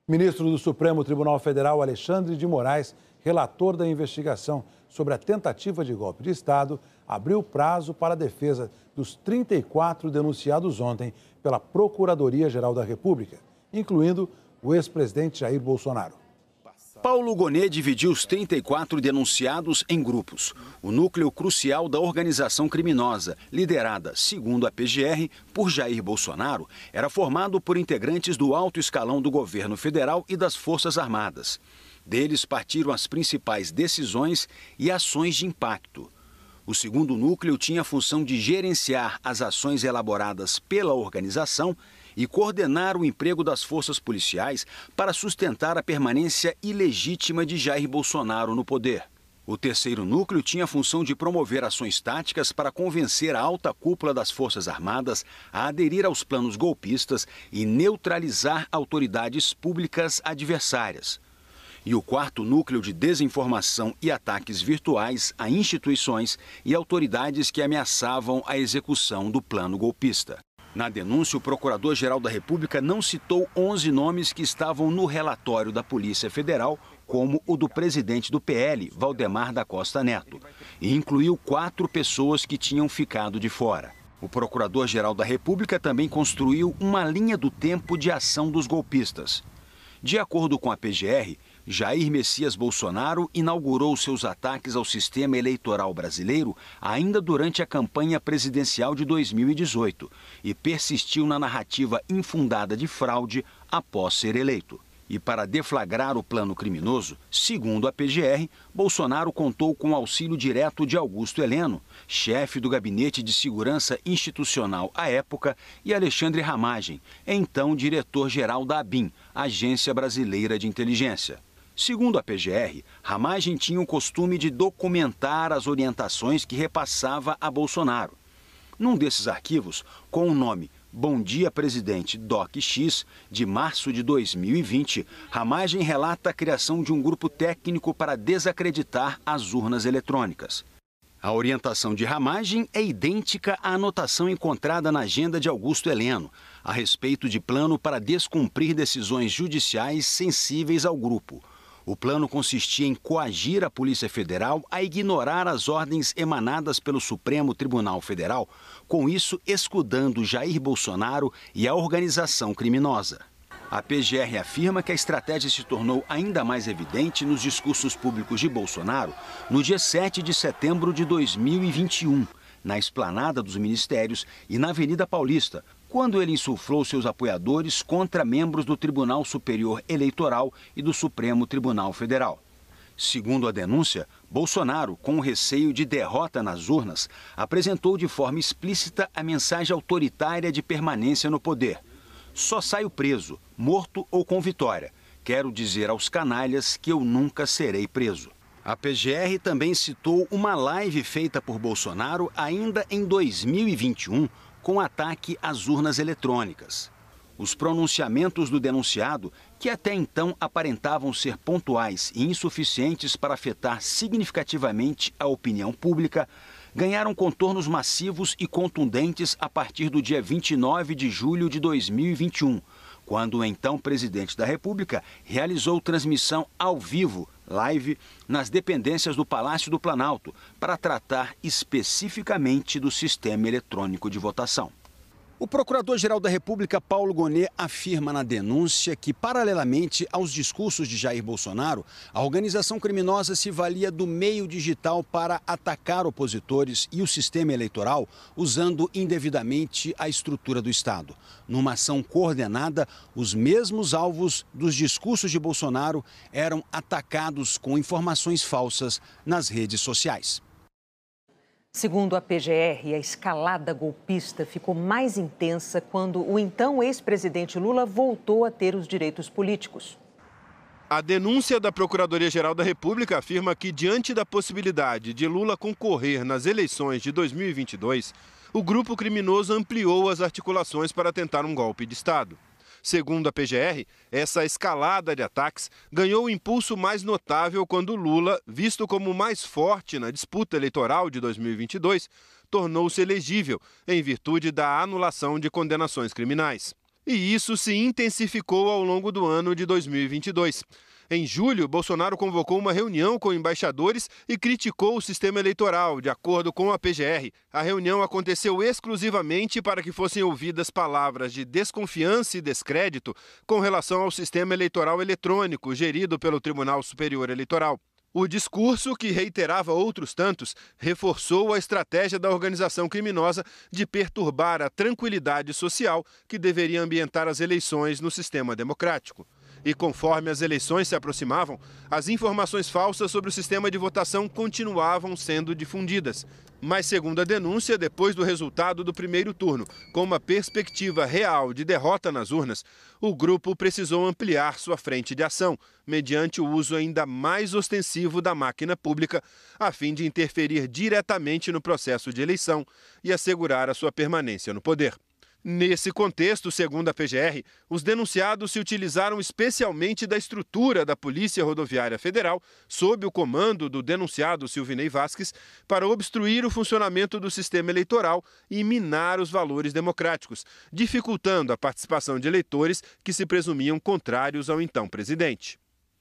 Ministro do Supremo Tribunal Federal, Alexandre de Moraes, relator da investigação sobre a tentativa de golpe de Estado, abriu prazo para a defesa dos 34 denunciados ontem pela Procuradoria-Geral da República, incluindo o ex-presidente Jair Bolsonaro. Paulo Gonet dividiu os 34 denunciados em grupos. O núcleo crucial da organização criminosa, liderada, segundo a PGR, por Jair Bolsonaro, era formado por integrantes do alto escalão do governo federal e das Forças Armadas. Deles partiram as principais decisões e ações de impacto. O segundo núcleo tinha a função de gerenciar as ações elaboradas pela organização e coordenar o emprego das forças policiais para sustentar a permanência ilegítima de Jair Bolsonaro no poder. O terceiro núcleo tinha a função de promover ações táticas para convencer a alta cúpula das Forças Armadas a aderir aos planos golpistas e neutralizar autoridades públicas adversárias. E o quarto núcleo de desinformação e ataques virtuais a instituições e autoridades que ameaçavam a execução do plano golpista. Na denúncia, o Procurador-Geral da República não citou 11 nomes que estavam no relatório da Polícia Federal, como o do presidente do PL, Valdemar da Costa Neto, e incluiu 4 pessoas que tinham ficado de fora. O Procurador-Geral da República também construiu uma linha do tempo de ação dos golpistas. De acordo com a PGR, Jair Messias Bolsonaro inaugurou seus ataques ao sistema eleitoral brasileiro ainda durante a campanha presidencial de 2018 e persistiu na narrativa infundada de fraude após ser eleito. E para deflagrar o plano criminoso, segundo a PGR, Bolsonaro contou com o auxílio direto de Augusto Heleno, chefe do Gabinete de Segurança Institucional à época, e Alexandre Ramagem, então diretor-geral da ABIN, Agência Brasileira de Inteligência. Segundo a PGR, Ramagem tinha o costume de documentar as orientações que repassava a Bolsonaro. Num desses arquivos, com o nome Bom Dia Presidente DOC-X, de março de 2020, Ramagem relata a criação de um grupo técnico para desacreditar as urnas eletrônicas. A orientação de Ramagem é idêntica à anotação encontrada na agenda de Augusto Heleno, a respeito de plano para descumprir decisões judiciais sensíveis ao grupo. O plano consistia em coagir a Polícia Federal a ignorar as ordens emanadas pelo Supremo Tribunal Federal, com isso escudando Jair Bolsonaro e a organização criminosa. A PGR afirma que a estratégia se tornou ainda mais evidente nos discursos públicos de Bolsonaro no dia 7 de setembro de 2021, na esplanada dos ministérios e na Avenida Paulista, quando ele insuflou seus apoiadores contra membros do Tribunal Superior Eleitoral e do Supremo Tribunal Federal. Segundo a denúncia, Bolsonaro, com receio de derrota nas urnas, apresentou de forma explícita a mensagem autoritária de permanência no poder. Só saio preso, morto ou com vitória. Quero dizer aos canalhas que eu nunca serei preso. A PGR também citou uma live feita por Bolsonaro ainda em 2021, com ataque às urnas eletrônicas. Os pronunciamentos do denunciado, que até então aparentavam ser pontuais e insuficientes para afetar significativamente a opinião pública, ganharam contornos massivos e contundentes a partir do dia 29 de julho de 2021, quando o então presidente da República realizou transmissão ao vivo, live, nas dependências do Palácio do Planalto, para tratar especificamente do sistema eletrônico de votação. O Procurador-Geral da República, Paulo Gonet, afirma na denúncia que, paralelamente aos discursos de Jair Bolsonaro, a organização criminosa se valia do meio digital para atacar opositores e o sistema eleitoral, usando indevidamente a estrutura do Estado. Numa ação coordenada, os mesmos alvos dos discursos de Bolsonaro eram atacados com informações falsas nas redes sociais. Segundo a PGR, a escalada golpista ficou mais intensa quando o então ex-presidente Lula voltou a ter os direitos políticos. A denúncia da Procuradoria-Geral da República afirma que, diante da possibilidade de Lula concorrer nas eleições de 2022, o grupo criminoso ampliou as articulações para tentar um golpe de Estado. Segundo a PGR, essa escalada de ataques ganhou o impulso mais notável quando Lula, visto como mais forte na disputa eleitoral de 2022, tornou-se elegível em virtude da anulação de condenações criminais. E isso se intensificou ao longo do ano de 2022. Em julho, Bolsonaro convocou uma reunião com embaixadores e criticou o sistema eleitoral, de acordo com a PGR. A reunião aconteceu exclusivamente para que fossem ouvidas palavras de desconfiança e descrédito com relação ao sistema eleitoral eletrônico gerido pelo Tribunal Superior Eleitoral. O discurso, que reiterava outros tantos, reforçou a estratégia da organização criminosa de perturbar a tranquilidade social que deveria ambientar as eleições no sistema democrático. E conforme as eleições se aproximavam, as informações falsas sobre o sistema de votação continuavam sendo difundidas. Mas, segundo a denúncia, depois do resultado do primeiro turno, com uma perspectiva real de derrota nas urnas, o grupo precisou ampliar sua frente de ação, mediante o uso ainda mais ostensivo da máquina pública, a fim de interferir diretamente no processo de eleição e assegurar a sua permanência no poder. Nesse contexto, segundo a PGR, os denunciados se utilizaram especialmente da estrutura da Polícia Rodoviária Federal, sob o comando do denunciado Silvinei Vasquez, para obstruir o funcionamento do sistema eleitoral e minar os valores democráticos, dificultando a participação de eleitores que se presumiam contrários ao então presidente.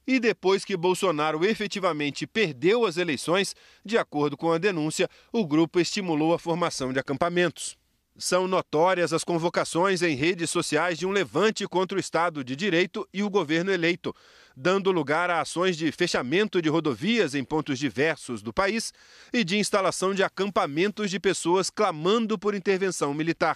E depois que Bolsonaro efetivamente perdeu as eleições, de acordo com a denúncia, o grupo estimulou a formação de acampamentos. São notórias as convocações em redes sociais de um levante contra o Estado de Direito e o governo eleito, dando lugar a ações de fechamento de rodovias em pontos diversos do país e de instalação de acampamentos de pessoas clamando por intervenção militar.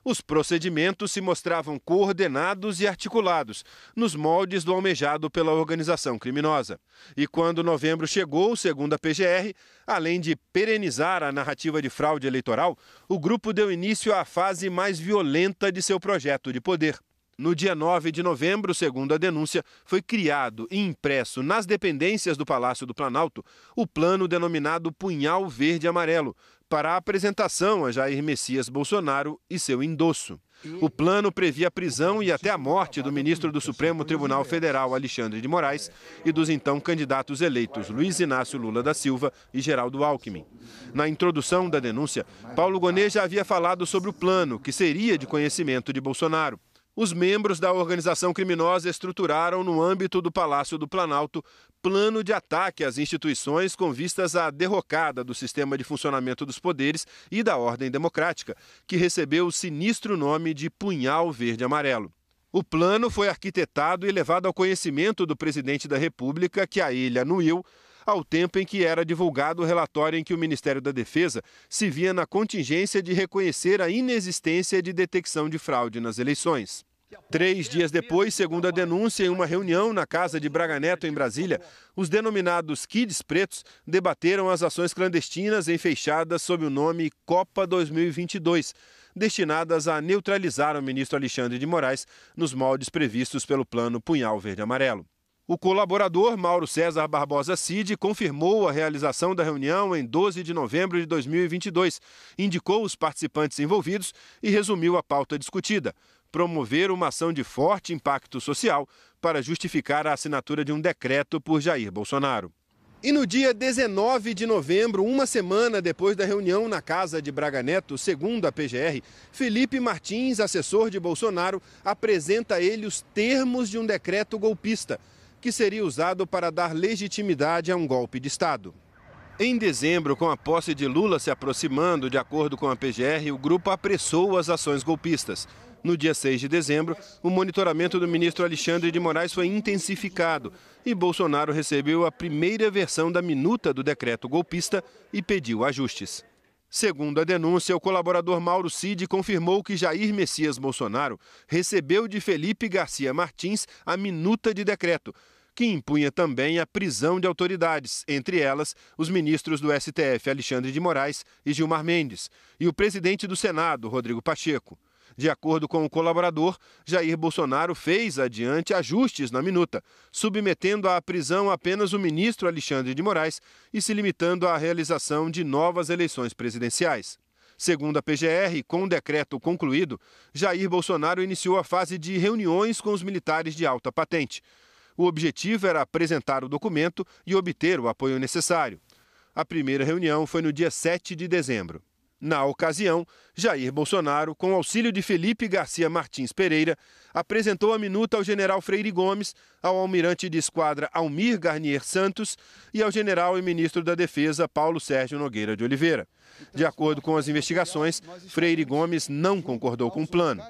Os procedimentos se mostravam coordenados e articulados, nos moldes do almejado pela organização criminosa. E quando novembro chegou, segundo a PGR, além de perenizar a narrativa de fraude eleitoral, o grupo deu início à fase mais violenta de seu projeto de poder. No dia 9 de novembro, segundo a denúncia, foi criado e impresso nas dependências do Palácio do Planalto o plano denominado Punhal Verde Amarelo, para a apresentação a Jair Messias Bolsonaro e seu endosso. O plano previa a prisão e até a morte do ministro do Supremo Tribunal Federal, Alexandre de Moraes, e dos então candidatos eleitos Luiz Inácio Lula da Silva e Geraldo Alckmin. Na introdução da denúncia, Paulo Gonet já havia falado sobre o plano, que seria de conhecimento de Bolsonaro. Os membros da organização criminosa estruturaram, no âmbito do Palácio do Planalto, plano de ataque às instituições com vistas à derrocada do sistema de funcionamento dos poderes e da ordem democrática, que recebeu o sinistro nome de Punhal Verde Amarelo. O plano foi arquitetado e levado ao conhecimento do presidente da República, que a ele anuiu, ao tempo em que era divulgado o relatório em que o Ministério da Defesa se via na contingência de reconhecer a inexistência de detecção de fraude nas eleições. 3 dias depois, segundo a denúncia, em uma reunião na casa de Braga Neto, em Brasília, os denominados Kids Pretos debateram as ações clandestinas enfeixadas sob o nome Copa 2022, destinadas a neutralizar o ministro Alexandre de Moraes nos moldes previstos pelo plano Punhal Verde Amarelo. O colaborador Mauro César Barbosa Cid confirmou a realização da reunião em 12 de novembro de 2022, indicou os participantes envolvidos e resumiu a pauta discutida: promover uma ação de forte impacto social para justificar a assinatura de um decreto por Jair Bolsonaro. E no dia 19 de novembro, uma semana depois da reunião na casa de Braga Neto, segundo a PGR, Felipe Martins, assessor de Bolsonaro, apresenta a ele os termos de um decreto golpista, que seria usado para dar legitimidade a um golpe de Estado. Em dezembro, com a posse de Lula se aproximando, de acordo com a PGR, o grupo apressou as ações golpistas. No dia 6 de dezembro, o monitoramento do ministro Alexandre de Moraes foi intensificado e Bolsonaro recebeu a primeira versão da minuta do decreto golpista e pediu ajustes. Segundo a denúncia, o colaborador Mauro Cid confirmou que Jair Messias Bolsonaro recebeu de Felipe Garcia Martins a minuta de decreto, que impunha também a prisão de autoridades, entre elas os ministros do STF Alexandre de Moraes e Gilmar Mendes, e o presidente do Senado, Rodrigo Pacheco. De acordo com o colaborador, Jair Bolsonaro fez adiante ajustes na minuta, submetendo à prisão apenas o ministro Alexandre de Moraes e se limitando à realização de novas eleições presidenciais. Segundo a PGR, com o decreto concluído, Jair Bolsonaro iniciou a fase de reuniões com os militares de alta patente. O objetivo era apresentar o documento e obter o apoio necessário. A primeira reunião foi no dia 7 de dezembro. Na ocasião, Jair Bolsonaro, com auxílio de Felipe Garcia Martins Pereira, apresentou a minuta ao general Freire Gomes, ao almirante de esquadra Almir Garnier Santos e ao general e ministro da Defesa Paulo Sérgio Nogueira de Oliveira. De acordo com as investigações, Freire Gomes não concordou com o plano.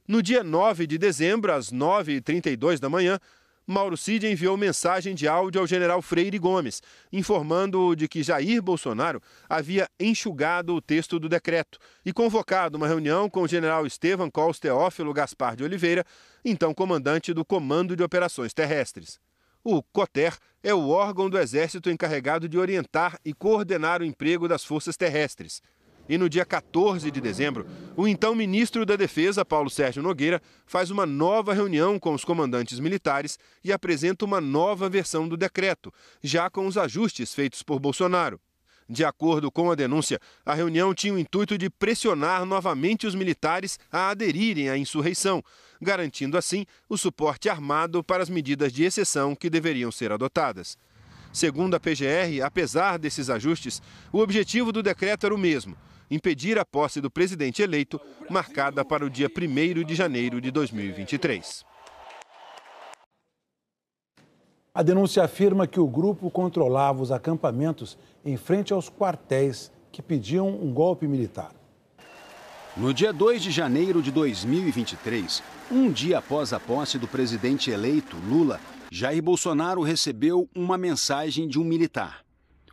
No dia 9 de dezembro, às 9h32 da manhã, Mauro Cid enviou mensagem de áudio ao general Freire Gomes, informando-o de que Jair Bolsonaro havia enxugado o texto do decreto e convocado uma reunião com o general Estevam Cols Teófilo Gaspar de Oliveira, então comandante do Comando de Operações Terrestres. O COTER é o órgão do Exército encarregado de orientar e coordenar o emprego das forças terrestres. E no dia 14 de dezembro, o então ministro da Defesa, Paulo Sérgio Nogueira, faz uma nova reunião com os comandantes militares e apresenta uma nova versão do decreto, já com os ajustes feitos por Bolsonaro. De acordo com a denúncia, a reunião tinha o intuito de pressionar novamente os militares a aderirem à insurreição, garantindo assim o suporte armado para as medidas de exceção que deveriam ser adotadas. Segundo a PGR, apesar desses ajustes, o objetivo do decreto era o mesmo: impedir a posse do presidente eleito, marcada para o dia 1º de janeiro de 2023. A denúncia afirma que o grupo controlava os acampamentos em frente aos quartéis que pediam um golpe militar. No dia 2 de janeiro de 2023, um dia após a posse do presidente eleito, Lula, Jair Bolsonaro recebeu uma mensagem de um militar.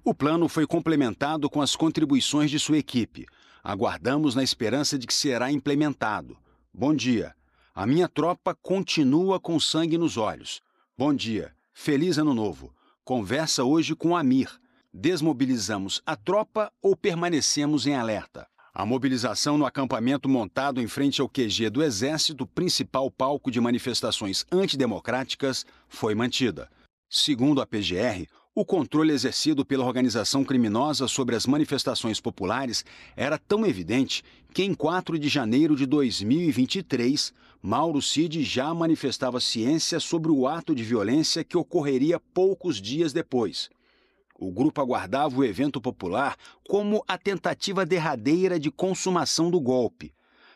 O plano foi complementado com as contribuições de sua equipe. Aguardamos na esperança de que será implementado. Bom dia. A minha tropa continua com sangue nos olhos. Bom dia. Feliz Ano Novo. Conversa hoje com Amir. Desmobilizamos a tropa ou permanecemos em alerta? A mobilização no acampamento montado em frente ao QG do Exército, principal palco de manifestações antidemocráticas, foi mantida. Segundo a PGR, o controle exercido pela organização criminosa sobre as manifestações populares era tão evidente que, em 4 de janeiro de 2023, Mauro Cid já manifestava ciência sobre o ato de violência que ocorreria poucos dias depois. O grupo aguardava o evento popular como a tentativa derradeira de consumação do golpe.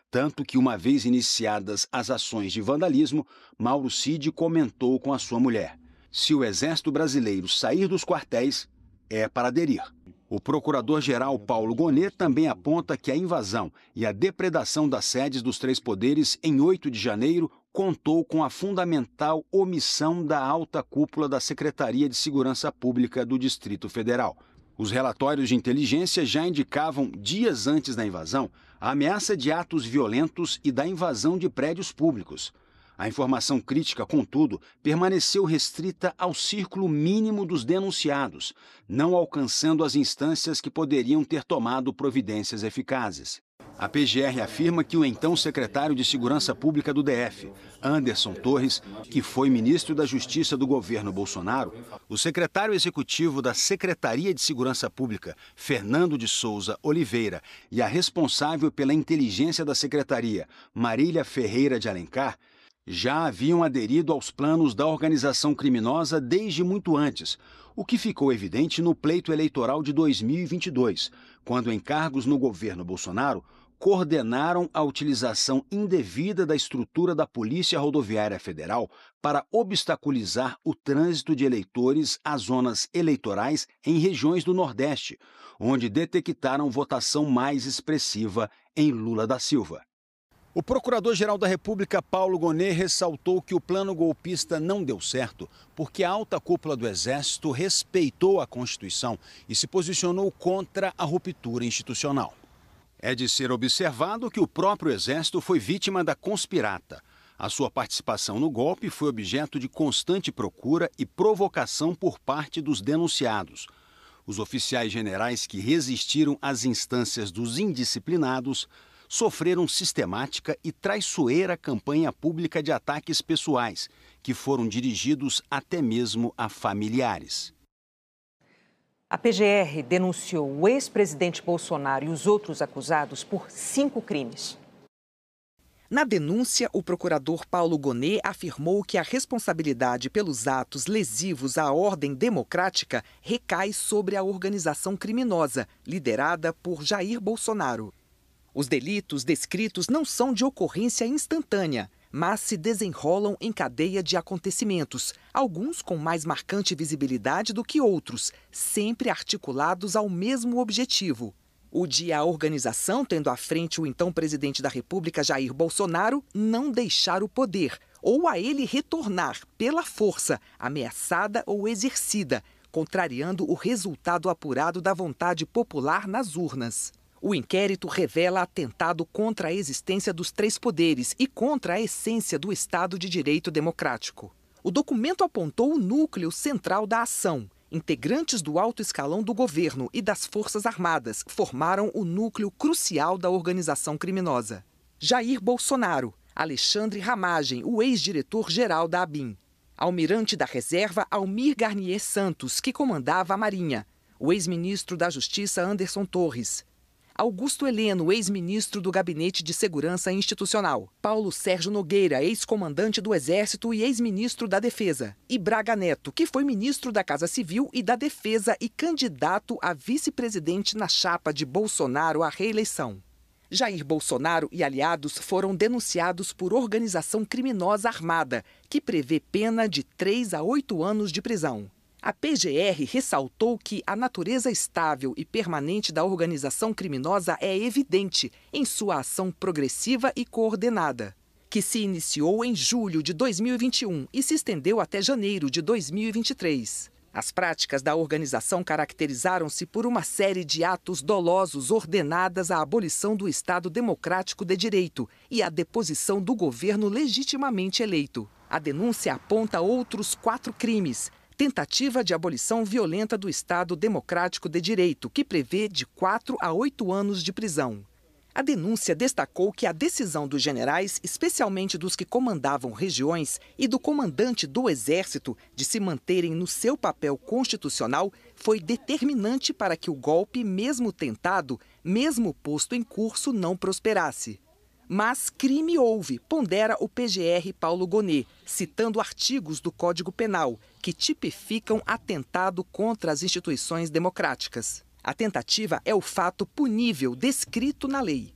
Tanto que, uma vez iniciadas as ações de vandalismo, Mauro Cid comentou com a sua mulher: se o Exército Brasileiro sair dos quartéis, é para aderir. O procurador-geral Paulo Gonet também aponta que a invasão e a depredação das sedes dos três poderes em 8 de janeiro contou com a fundamental omissão da alta cúpula da Secretaria de Segurança Pública do Distrito Federal. Os relatórios de inteligência já indicavam, dias antes da invasão, a ameaça de atos violentos e da invasão de prédios públicos. A informação crítica, contudo, permaneceu restrita ao círculo mínimo dos denunciados, não alcançando as instâncias que poderiam ter tomado providências eficazes. A PGR afirma que o então secretário de Segurança Pública do DF, Anderson Torres, que foi ministro da Justiça do governo Bolsonaro, o secretário executivo da Secretaria de Segurança Pública, Fernando de Souza Oliveira, e a responsável pela inteligência da secretaria, Marília Ferreira de Alencar, já haviam aderido aos planos da organização criminosa desde muito antes, o que ficou evidente no pleito eleitoral de 2022, quando encargos no governo Bolsonaro coordenaram a utilização indevida da estrutura da Polícia Rodoviária Federal para obstaculizar o trânsito de eleitores às zonas eleitorais em regiões do Nordeste, onde detectaram votação mais expressiva em Lula da Silva. O Procurador-Geral da República, Paulo Gonet, ressaltou que o plano golpista não deu certo porque a alta cúpula do Exército respeitou a Constituição e se posicionou contra a ruptura institucional. É de ser observado que o próprio Exército foi vítima da conspirata. A sua participação no golpe foi objeto de constante procura e provocação por parte dos denunciados. Os oficiais generais que resistiram às instâncias dos indisciplinados sofreram sistemática e traiçoeira campanha pública de ataques pessoais, que foram dirigidos até mesmo a familiares. A PGR denunciou o ex-presidente Bolsonaro e os outros acusados por 5 crimes. Na denúncia, o procurador Paulo Gonet afirmou que a responsabilidade pelos atos lesivos à ordem democrática recai sobre a organização criminosa, liderada por Jair Bolsonaro. Os delitos descritos não são de ocorrência instantânea, mas se desenrolam em cadeia de acontecimentos, alguns com mais marcante visibilidade do que outros, sempre articulados ao mesmo objetivo: o de a organização, tendo à frente o então presidente da República, Jair Bolsonaro, não deixar o poder, ou a ele retornar pela força, ameaçada ou exercida, contrariando o resultado apurado da vontade popular nas urnas. O inquérito revela atentado contra a existência dos três poderes e contra a essência do Estado de Direito democrático. O documento apontou o núcleo central da ação. Integrantes do alto escalão do governo e das Forças Armadas formaram o núcleo crucial da organização criminosa. Jair Bolsonaro, Alexandre Ramagem, o ex-diretor-geral da ABIN, almirante da reserva Almir Garnier Santos, que comandava a Marinha, o ex-ministro da Justiça Anderson Torres, Augusto Heleno, ex-ministro do Gabinete de Segurança Institucional, Paulo Sérgio Nogueira, ex-comandante do Exército e ex-ministro da Defesa, e Braga Neto, que foi ministro da Casa Civil e da Defesa e candidato a vice-presidente na chapa de Bolsonaro à reeleição. Jair Bolsonaro e aliados foram denunciados por organização criminosa armada, que prevê pena de 3 a 8 anos de prisão. A PGR ressaltou que a natureza estável e permanente da organização criminosa é evidente em sua ação progressiva e coordenada, que se iniciou em julho de 2021 e se estendeu até janeiro de 2023. As práticas da organização caracterizaram-se por uma série de atos dolosos ordenadas à abolição do Estado Democrático de Direito e à deposição do governo legitimamente eleito. A denúncia aponta outros 4 crimes: tentativa de abolição violenta do Estado Democrático de Direito, que prevê de 4 a 8 anos de prisão. A denúncia destacou que a decisão dos generais, especialmente dos que comandavam regiões, e do comandante do Exército de se manterem no seu papel constitucional foi determinante para que o golpe, mesmo tentado, mesmo posto em curso, não prosperasse. Mas crime houve, pondera o PGR Paulo Gonet, citando artigos do Código Penal, que tipificam atentado contra as instituições democráticas. A tentativa é o fato punível descrito na lei.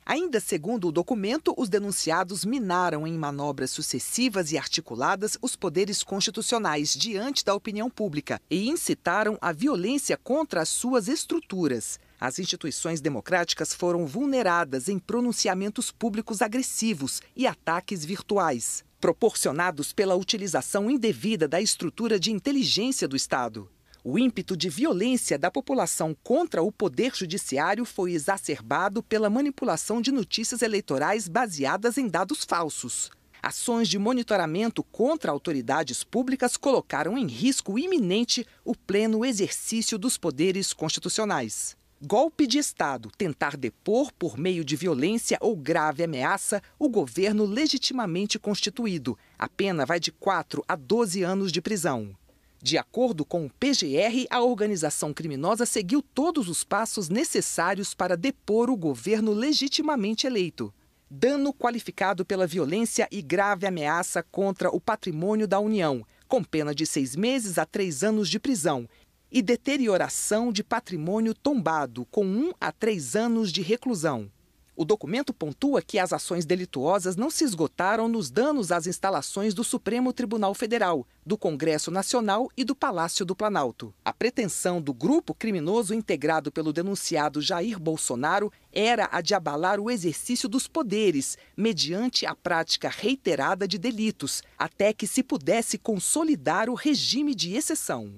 Ainda segundo o documento, os denunciados minaram em manobras sucessivas e articuladas os poderes constitucionais diante da opinião pública e incitaram a violência contra as suas estruturas. As instituições democráticas foram vulneradas em pronunciamentos públicos agressivos e ataques virtuais, proporcionados pela utilização indevida da estrutura de inteligência do Estado. O ímpeto de violência da população contra o poder judiciário foi exacerbado pela manipulação de notícias eleitorais baseadas em dados falsos. Ações de monitoramento contra autoridades públicas colocaram em risco iminente o pleno exercício dos poderes constitucionais. Golpe de Estado, tentar depor por meio de violência ou grave ameaça o governo legitimamente constituído. A pena vai de 4 a 12 anos de prisão. De acordo com o PGR, a organização criminosa seguiu todos os passos necessários para depor o governo legitimamente eleito. Dano qualificado pela violência e grave ameaça contra o patrimônio da União, com pena de 6 meses a 3 anos de prisão, e deterioração de patrimônio tombado, com 1 a 3 anos de reclusão. O documento pontua que as ações delituosas não se esgotaram nos danos às instalações do Supremo Tribunal Federal, do Congresso Nacional e do Palácio do Planalto. A pretensão do grupo criminoso integrado pelo denunciado Jair Bolsonaro era a de abalar o exercício dos poderes, mediante a prática reiterada de delitos, até que se pudesse consolidar o regime de exceção.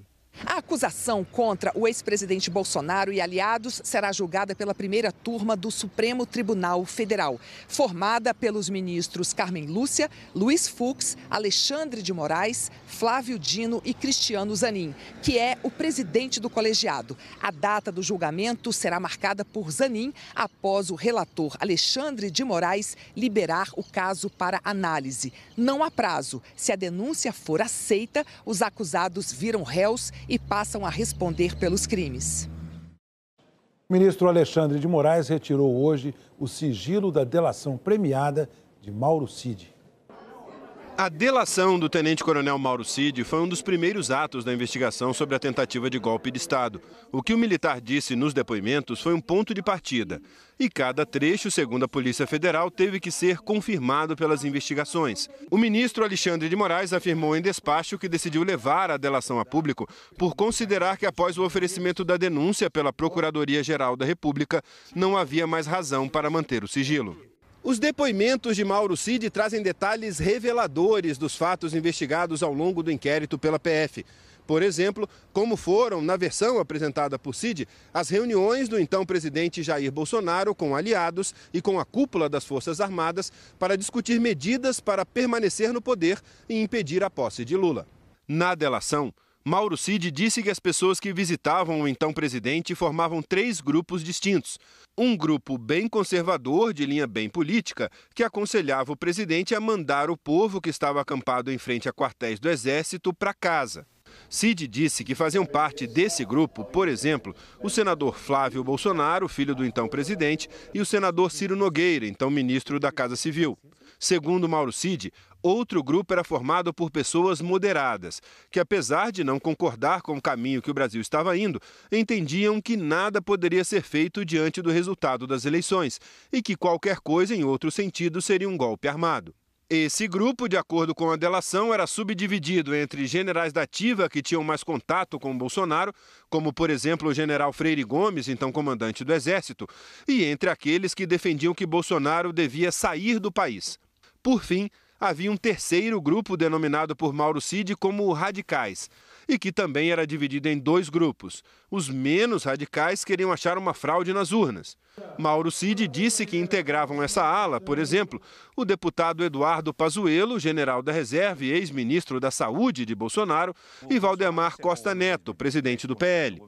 A acusação contra o ex-presidente Bolsonaro e aliados será julgada pela primeira turma do Supremo Tribunal Federal, formada pelos ministros Carmen Lúcia, Luiz Fux, Alexandre de Moraes, Flávio Dino e Cristiano Zanin, que é o presidente do colegiado. A data do julgamento será marcada por Zanin após o relator Alexandre de Moraes liberar o caso para análise. Não há prazo. Se a denúncia for aceita, os acusados viram réus e passam a responder pelos crimes. O ministro Alexandre de Moraes retirou hoje o sigilo da delação premiada de Mauro Cid. A delação do tenente-coronel Mauro Cid foi um dos primeiros atos da investigação sobre a tentativa de golpe de Estado. O que o militar disse nos depoimentos foi um ponto de partida. E cada trecho, segundo a Polícia Federal, teve que ser confirmado pelas investigações. O ministro Alexandre de Moraes afirmou em despacho que decidiu levar a delação a público por considerar que, após o oferecimento da denúncia pela Procuradoria-Geral da República, não havia mais razão para manter o sigilo. Os depoimentos de Mauro Cid trazem detalhes reveladores dos fatos investigados ao longo do inquérito pela PF. Por exemplo, como foram, na versão apresentada por Cid, as reuniões do então presidente Jair Bolsonaro com aliados e com a cúpula das Forças Armadas para discutir medidas para permanecer no poder e impedir a posse de Lula. Na delação, Mauro Cid disse que as pessoas que visitavam o então presidente formavam 3 grupos distintos. Um grupo bem conservador, de linha bem política, que aconselhava o presidente a mandar o povo que estava acampado em frente a quartéis do Exército para casa. Cid disse que faziam parte desse grupo, por exemplo, o senador Flávio Bolsonaro, filho do então presidente, e o senador Ciro Nogueira, então ministro da Casa Civil. Segundo Mauro Cid, outro grupo era formado por pessoas moderadas, que apesar de não concordar com o caminho que o Brasil estava indo, entendiam que nada poderia ser feito diante do resultado das eleições e que qualquer coisa em outro sentido seria um golpe armado. Esse grupo, de acordo com a delação, era subdividido entre generais da ativa que tinham mais contato com Bolsonaro, como, por exemplo, o general Freire Gomes, então comandante do Exército, e entre aqueles que defendiam que Bolsonaro devia sair do país. Por fim, havia um terceiro grupo denominado por Mauro Cid como radicais, e que também era dividido em 2 grupos. Os menos radicais queriam achar uma fraude nas urnas. Mauro Cid disse que integravam essa ala, por exemplo, o deputado Eduardo Pazuello, general da reserva e ex-ministro da Saúde de Bolsonaro, e Valdemar Costa Neto, presidente do PL.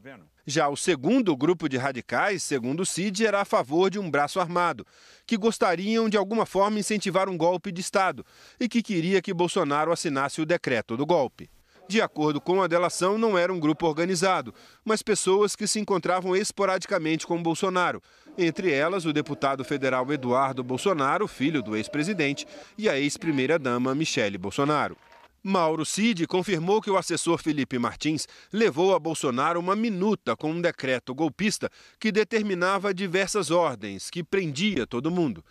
Já o segundo grupo de radicais, segundo Cid, era a favor de um braço armado, que gostariam de alguma forma incentivar um golpe de Estado e que queria que Bolsonaro assinasse o decreto do golpe. De acordo com a delação, não era um grupo organizado, mas pessoas que se encontravam esporadicamente com Bolsonaro, entre elas o deputado federal Eduardo Bolsonaro, filho do ex-presidente, e a ex-primeira-dama Michele Bolsonaro. Mauro Cid confirmou que o assessor Felipe Martins levou a Bolsonaro uma minuta com um decreto golpista que determinava diversas ordens, que prendia todo mundo.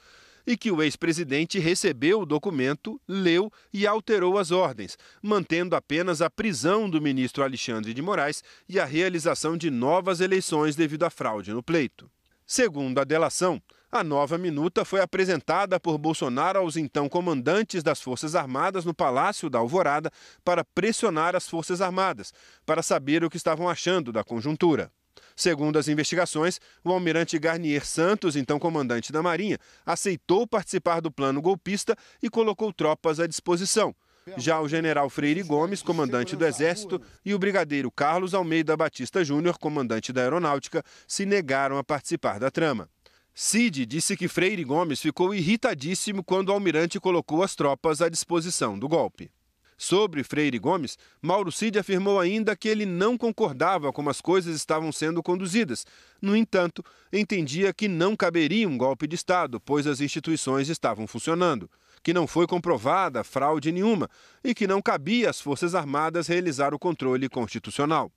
E que o ex-presidente recebeu o documento, leu e alterou as ordens, mantendo apenas a prisão do ministro Alexandre de Moraes e a realização de novas eleições devido à fraude no pleito. Segundo a delação, a nova minuta foi apresentada por Bolsonaro aos então comandantes das Forças Armadas no Palácio da Alvorada para pressionar as Forças Armadas, para saber o que estavam achando da conjuntura. Segundo as investigações, o almirante Garnier Santos, então comandante da Marinha, aceitou participar do plano golpista e colocou tropas à disposição. Já o general Freire Gomes, comandante do Exército, e o brigadeiro Carlos Almeida Batista Júnior, comandante da Aeronáutica, se negaram a participar da trama. Cid disse que Freire Gomes ficou irritadíssimo quando o almirante colocou as tropas à disposição do golpe. Sobre Freire Gomes, Mauro Cid afirmou ainda que ele não concordava como as coisas estavam sendo conduzidas. No entanto, entendia que não caberia um golpe de Estado, pois as instituições estavam funcionando, que não foi comprovada fraude nenhuma e que não cabia às Forças Armadas realizar o controle constitucional.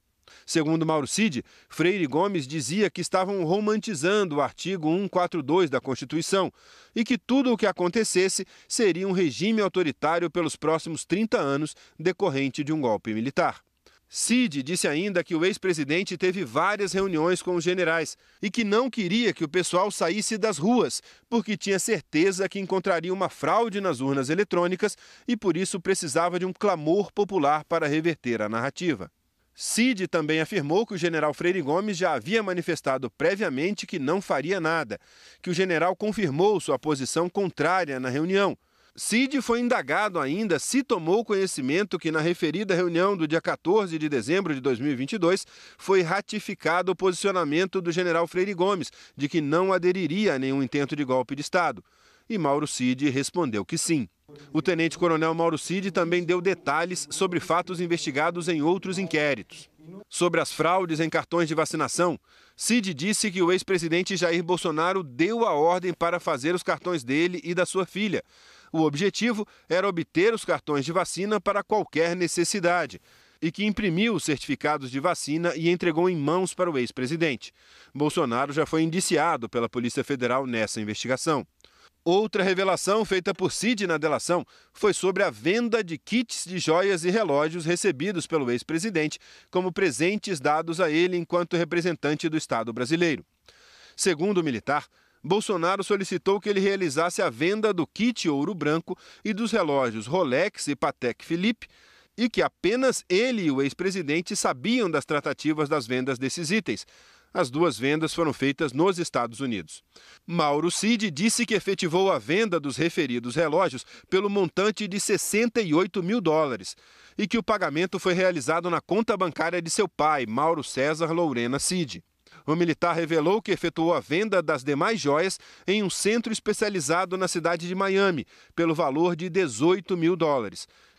Segundo Mauro Cid, Freire Gomes dizia que estavam romantizando o artigo 142 da Constituição e que tudo o que acontecesse seria um regime autoritário pelos próximos 30 anos decorrente de um golpe militar. Cid disse ainda que o ex-presidente teve várias reuniões com os generais e que não queria que o pessoal saísse das ruas, porque tinha certeza que encontraria uma fraude nas urnas eletrônicas e por isso precisava de um clamor popular para reverter a narrativa. Cid também afirmou que o general Freire Gomes já havia manifestado previamente que não faria nada, que o general confirmou sua posição contrária na reunião. Cid foi indagado ainda se tomou conhecimento que na referida reunião do dia 14 de dezembro de 2022 foi ratificado o posicionamento do general Freire Gomes de que não aderiria a nenhum intento de golpe de Estado. e Mauro Cid respondeu que sim. O tenente-coronel Mauro Cid também deu detalhes sobre fatos investigados em outros inquéritos. Sobre as fraudes em cartões de vacinação, Cid disse que o ex-presidente Jair Bolsonaro deu a ordem para fazer os cartões dele e da sua filha. O objetivo era obter os cartões de vacina para qualquer necessidade e que imprimiu os certificados de vacina e entregou em mãos para o ex-presidente. Bolsonaro já foi indiciado pela Polícia Federal nessa investigação. Outra revelação feita por Cid na delação foi sobre a venda de kits de joias e relógios recebidos pelo ex-presidente como presentes dados a ele enquanto representante do Estado brasileiro. Segundo o militar, Bolsonaro solicitou que ele realizasse a venda do kit ouro branco e dos relógios Rolex e Patek Philippe e que apenas ele e o ex-presidente sabiam das tratativas das vendas desses itens. As duas vendas foram feitas nos Estados Unidos. Mauro Cid disse que efetivou a venda dos referidos relógios pelo montante de $68 mil e que o pagamento foi realizado na conta bancária de seu pai, Mauro César Lourena Cid. O militar revelou que efetuou a venda das demais joias em um centro especializado na cidade de Miami, pelo valor de $18 mil,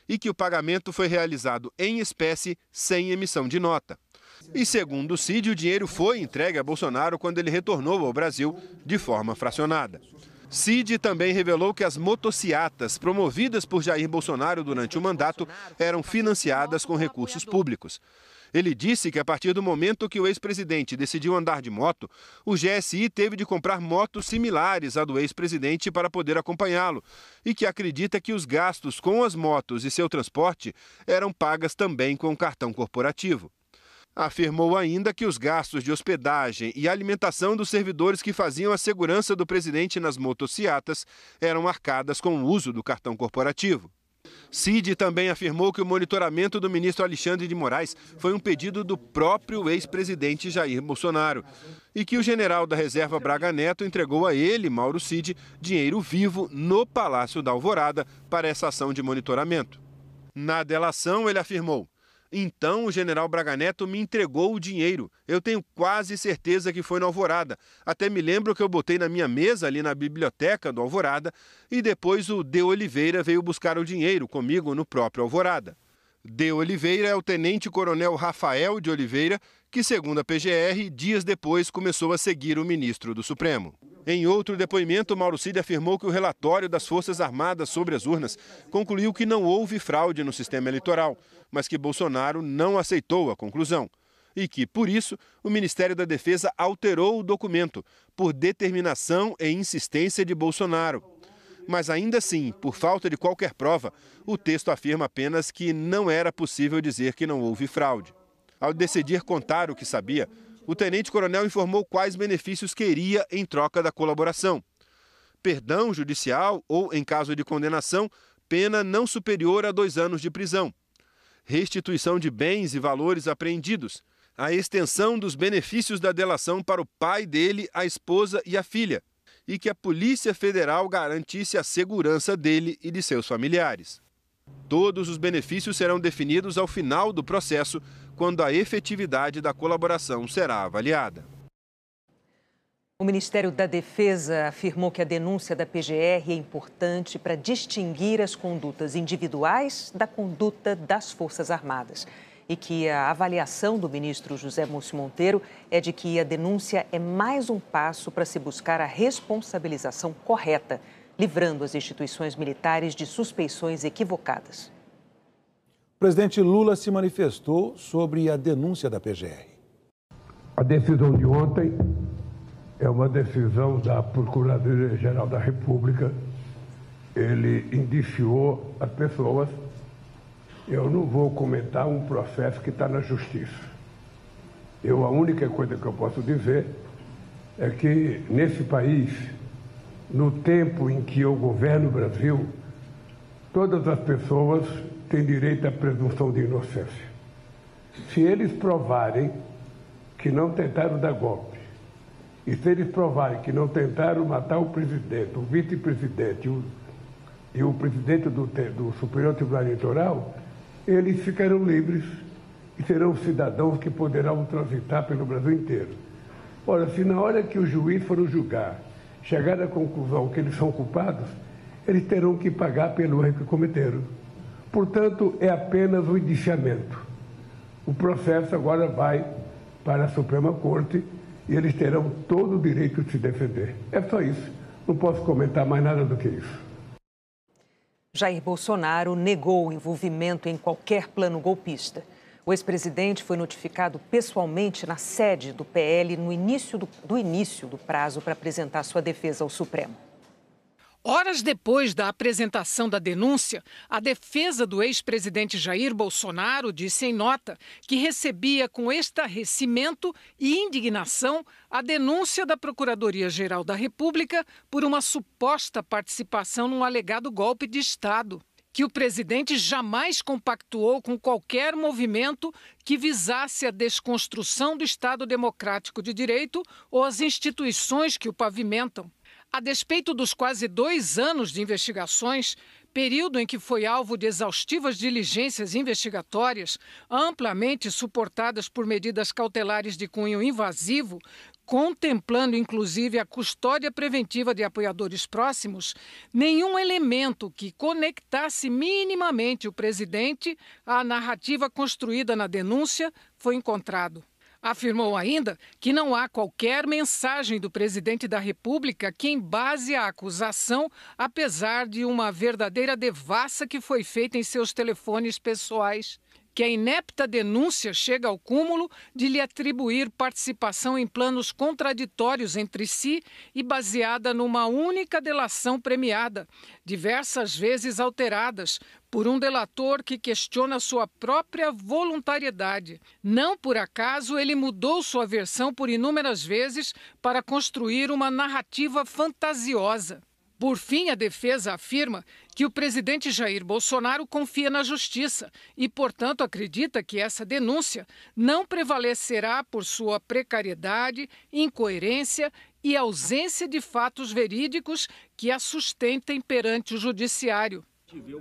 e que o pagamento foi realizado em espécie, sem emissão de nota. E segundo Cid, o dinheiro foi entregue a Bolsonaro quando ele retornou ao Brasil de forma fracionada. Cid também revelou que as motociatas promovidas por Jair Bolsonaro durante o mandato eram financiadas com recursos públicos. Ele disse que a partir do momento que o ex-presidente decidiu andar de moto, o GSI teve de comprar motos similares à do ex-presidente para poder acompanhá-lo e que acredita que os gastos com as motos e seu transporte eram pagas também com o cartão corporativo. Afirmou ainda que os gastos de hospedagem e alimentação dos servidores que faziam a segurança do presidente nas motociatas eram arcadas com o uso do cartão corporativo. Cid também afirmou que o monitoramento do ministro Alexandre de Moraes foi um pedido do próprio ex-presidente Jair Bolsonaro e que o general da reserva Braga Neto entregou a ele, Mauro Cid, dinheiro vivo no Palácio da Alvorada para essa ação de monitoramento. Na delação, ele afirmou: então o general Braga Neto me entregou o dinheiro. Eu tenho quase certeza que foi no Alvorada. Até me lembro que eu botei na minha mesa ali na biblioteca do Alvorada e depois o De Oliveira veio buscar o dinheiro comigo no próprio Alvorada. De Oliveira é o tenente-coronel Rafael de Oliveira, que, segundo a PGR, dias depois começou a seguir o ministro do Supremo. Em outro depoimento, Mauro Cid afirmou que o relatório das Forças Armadas sobre as urnas concluiu que não houve fraude no sistema eleitoral, mas que Bolsonaro não aceitou a conclusão e que, por isso, o Ministério da Defesa alterou o documento por determinação e insistência de Bolsonaro. Mas ainda assim, por falta de qualquer prova, o texto afirma apenas que não era possível dizer que não houve fraude. Ao decidir contar o que sabia, o tenente-coronel informou quais benefícios queria em troca da colaboração: perdão judicial ou, em caso de condenação, pena não superior a 2 anos de prisão, restituição de bens e valores apreendidos, a extensão dos benefícios da delação para o pai dele, a esposa e a filha, e que a Polícia Federal garantisse a segurança dele e de seus familiares. Todos os benefícios serão definidos ao final do processo, quando a efetividade da colaboração será avaliada. O Ministério da Defesa afirmou que a denúncia da PGR é importante para distinguir as condutas individuais da conduta das Forças Armadas e que a avaliação do ministro José Múcio Monteiro é de que a denúncia é mais um passo para se buscar a responsabilização correta, livrando as instituições militares de suspeições equivocadas. O presidente Lula se manifestou sobre a denúncia da PGR. A decisão de ontem é uma decisão da Procuradoria-Geral da República. Ele indiciou as pessoas. Eu não vou comentar um processo que está na Justiça. A única coisa que eu posso dizer é que, nesse país, no tempo em que eu governo o Brasil, todas as pessoas têm direito à presunção de inocência. Se eles provarem que não tentaram dar golpe, e se eles provarem que não tentaram matar o presidente, o vice-presidente e o presidente do Superior Tribunal Eleitoral, eles ficarão livres e serão cidadãos que poderão transitar pelo Brasil inteiro. Ora, se na hora que o juiz for julgar, chegar à conclusão que eles são culpados, eles terão que pagar pelo erro que cometeram. Portanto, é apenas o indiciamento. O processo agora vai para a Suprema Corte e eles terão todo o direito de se defender. É só isso. Não posso comentar mais nada do que isso. Jair Bolsonaro negou o envolvimento em qualquer plano golpista. O ex-presidente foi notificado pessoalmente na sede do PL no início do prazo para apresentar sua defesa ao Supremo. Horas depois da apresentação da denúncia, a defesa do ex-presidente Jair Bolsonaro disse em nota que recebia com estarrecimento e indignação a denúncia da Procuradoria-Geral da República por uma suposta participação num alegado golpe de Estado, que o presidente jamais compactuou com qualquer movimento que visasse a desconstrução do Estado democrático de direito ou as instituições que o pavimentam. A despeito dos quase 2 anos de investigações, período em que foi alvo de exaustivas diligências investigatórias, amplamente suportadas por medidas cautelares de cunho invasivo, contemplando inclusive a custódia preventiva de apoiadores próximos, nenhum elemento que conectasse minimamente o presidente à narrativa construída na denúncia foi encontrado. Afirmou ainda que não há qualquer mensagem do presidente da República que embase a acusação, apesar de uma verdadeira devassa que foi feita em seus telefones pessoais. Que a inepta denúncia chega ao cúmulo de lhe atribuir participação em planos contraditórios entre si e baseada numa única delação premiada, diversas vezes alteradas, por um delator que questiona sua própria voluntariedade. Não por acaso ele mudou sua versão por inúmeras vezes para construir uma narrativa fantasiosa. Por fim, a defesa afirma que o presidente Jair Bolsonaro confia na justiça e, portanto, acredita que essa denúncia não prevalecerá por sua precariedade, incoerência e ausência de fatos verídicos que a sustentem perante o judiciário.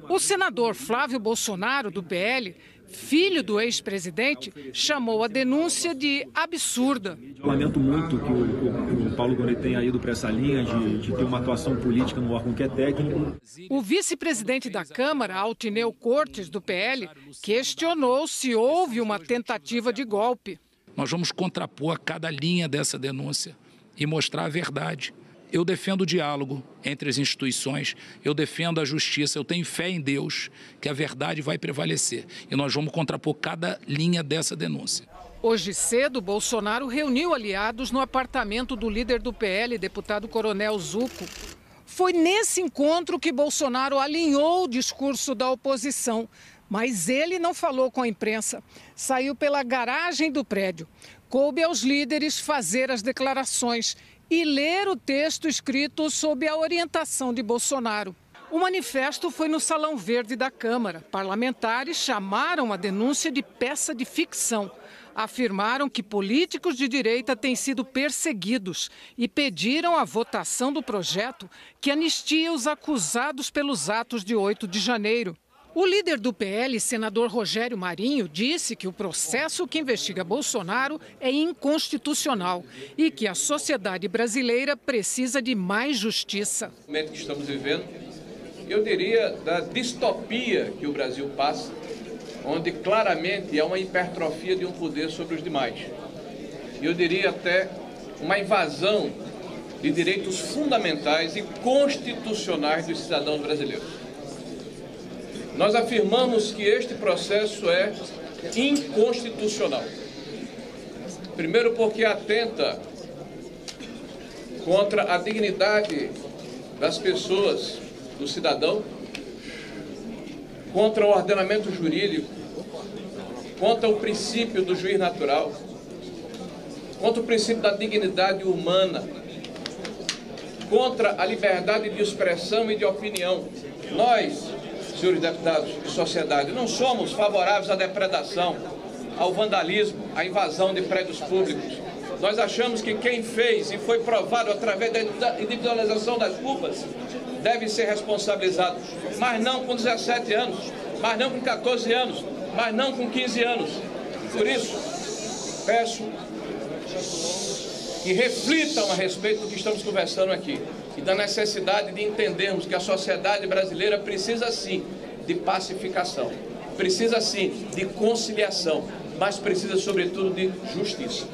O senador Flávio Bolsonaro, do PL, filho do ex-presidente, chamou a denúncia de absurda. Lamento muito que o Paulo Gonet tenha ido para essa linha de ter uma atuação política no órgão que é técnico. O vice-presidente da Câmara, Altineu Cortes, do PL, questionou se houve uma tentativa de golpe. Nós vamos contrapor a cada linha dessa denúncia e mostrar a verdade. Eu defendo o diálogo entre as instituições, eu defendo a justiça, eu tenho fé em Deus que a verdade vai prevalecer. E nós vamos contrapor cada linha dessa denúncia. Hoje cedo, Bolsonaro reuniu aliados no apartamento do líder do PL, deputado Coronel Zucco. Foi nesse encontro que Bolsonaro alinhou o discurso da oposição, mas ele não falou com a imprensa. Saiu pela garagem do prédio. Coube aos líderes fazer as declarações e ler o texto escrito sob a orientação de Bolsonaro. O manifesto foi no Salão Verde da Câmara. Parlamentares chamaram a denúncia de peça de ficção. Afirmaram que políticos de direita têm sido perseguidos e pediram a votação do projeto que anistia os acusados pelos atos de 8 de janeiro. O líder do PL, senador Rogério Marinho, disse que o processo que investiga Bolsonaro é inconstitucional e que a sociedade brasileira precisa de mais justiça. No momento que estamos vivendo, eu diria da distopia que o Brasil passa, onde claramente há uma hipertrofia de um poder sobre os demais. Eu diria até uma invasão de direitos fundamentais e constitucionais dos cidadãos brasileiros. Nós afirmamos que este processo é inconstitucional. Primeiro porque atenta contra a dignidade das pessoas, do cidadão, contra o ordenamento jurídico, contra o princípio do juiz natural, contra o princípio da dignidade humana, contra a liberdade de expressão e de opinião. Nós, senhores deputados de sociedade, não somos favoráveis à depredação, ao vandalismo, à invasão de prédios públicos. Nós achamos que quem fez e foi provado através da individualização das culpas deve ser responsabilizado, mas não com 17 anos, mas não com 14 anos, mas não com 15 anos. Por isso, peço que reflitam a respeito do que estamos conversando aqui e da necessidade de entendermos que a sociedade brasileira precisa sim de pacificação, precisa sim de conciliação, mas precisa sobretudo de justiça.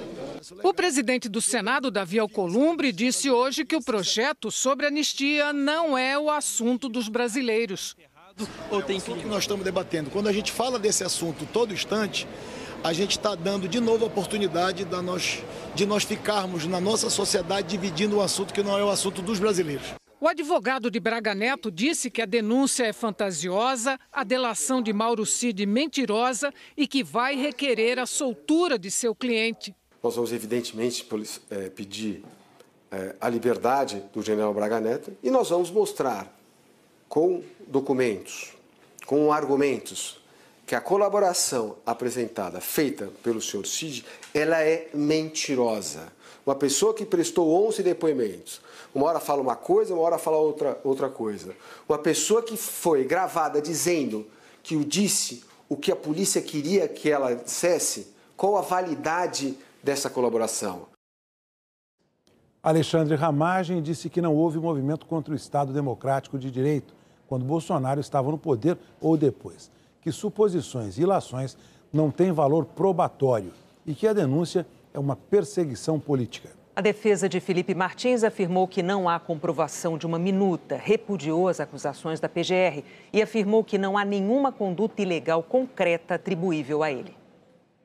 O presidente do Senado, Davi Alcolumbre, disse hoje que o projeto sobre anistia não é o assunto dos brasileiros. O que nós estamos debatendo. Quando a gente fala desse assunto todo instante, a gente está dando de novo a oportunidade de nós ficarmos na nossa sociedade dividindo um assunto que não é o assunto dos brasileiros. O advogado de Braga Neto disse que a denúncia é fantasiosa, a delação de Mauro Cid mentirosa e que vai requerer a soltura de seu cliente. Nós vamos, evidentemente, pedir a liberdade do general Braga Neto e nós vamos mostrar com documentos, com argumentos, que a colaboração apresentada, feita pelo senhor Cid, ela é mentirosa. Uma pessoa que prestou 11 depoimentos, uma hora fala uma coisa, uma hora fala outra coisa. Uma pessoa que foi gravada dizendo que disse o que a polícia queria que ela dissesse, qual a validade dessa colaboração? Alexandre Ramagem disse que não houve movimento contra o Estado Democrático de Direito quando Bolsonaro estava no poder ou depois, que suposições e ilações não têm valor probatório e que a denúncia é uma perseguição política. A defesa de Felipe Martins afirmou que não há comprovação de uma minuta, repudiou as acusações da PGR e afirmou que não há nenhuma conduta ilegal concreta atribuível a ele.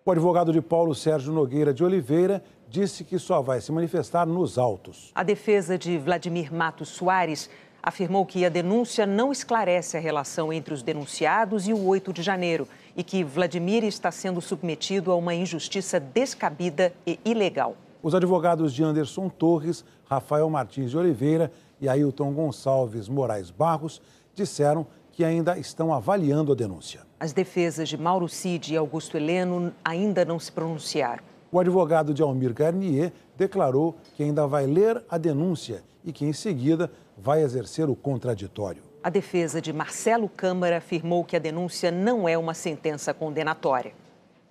O advogado de Paulo Sérgio Nogueira de Oliveira disse que só vai se manifestar nos autos. A defesa de Vladimir Matos Soares afirmou que a denúncia não esclarece a relação entre os denunciados e o 8 de janeiro e que Vladimir está sendo submetido a uma injustiça descabida e ilegal. Os advogados de Anderson Torres, Rafael Martins de Oliveira e Ailton Gonçalves Moraes Barros disseram que ainda estão avaliando a denúncia. As defesas de Mauro Cid e Augusto Heleno ainda não se pronunciaram. O advogado de Almir Garnier declarou que ainda vai ler a denúncia e que, em seguida, vai exercer o contraditório. A defesa de Marcelo Câmara afirmou que a denúncia não é uma sentença condenatória.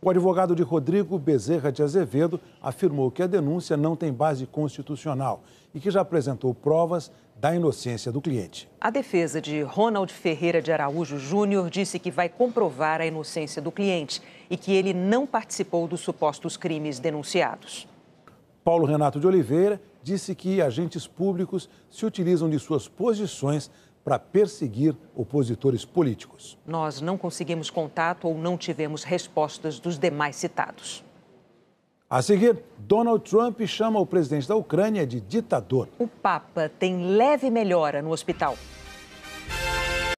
O advogado de Rodrigo Bezerra de Azevedo afirmou que a denúncia não tem base constitucional e que já apresentou provas da inocência do cliente. A defesa de Ronald Ferreira de Araújo Júnior disse que vai comprovar a inocência do cliente e que ele não participou dos supostos crimes denunciados. Paulo Renato de Oliveira disse que agentes públicos se utilizam de suas posições para perseguir opositores políticos. Nós não conseguimos contato ou não tivemos respostas dos demais citados. A seguir, Donald Trump chama o presidente da Ucrânia de ditador. O Papa tem leve melhora no hospital.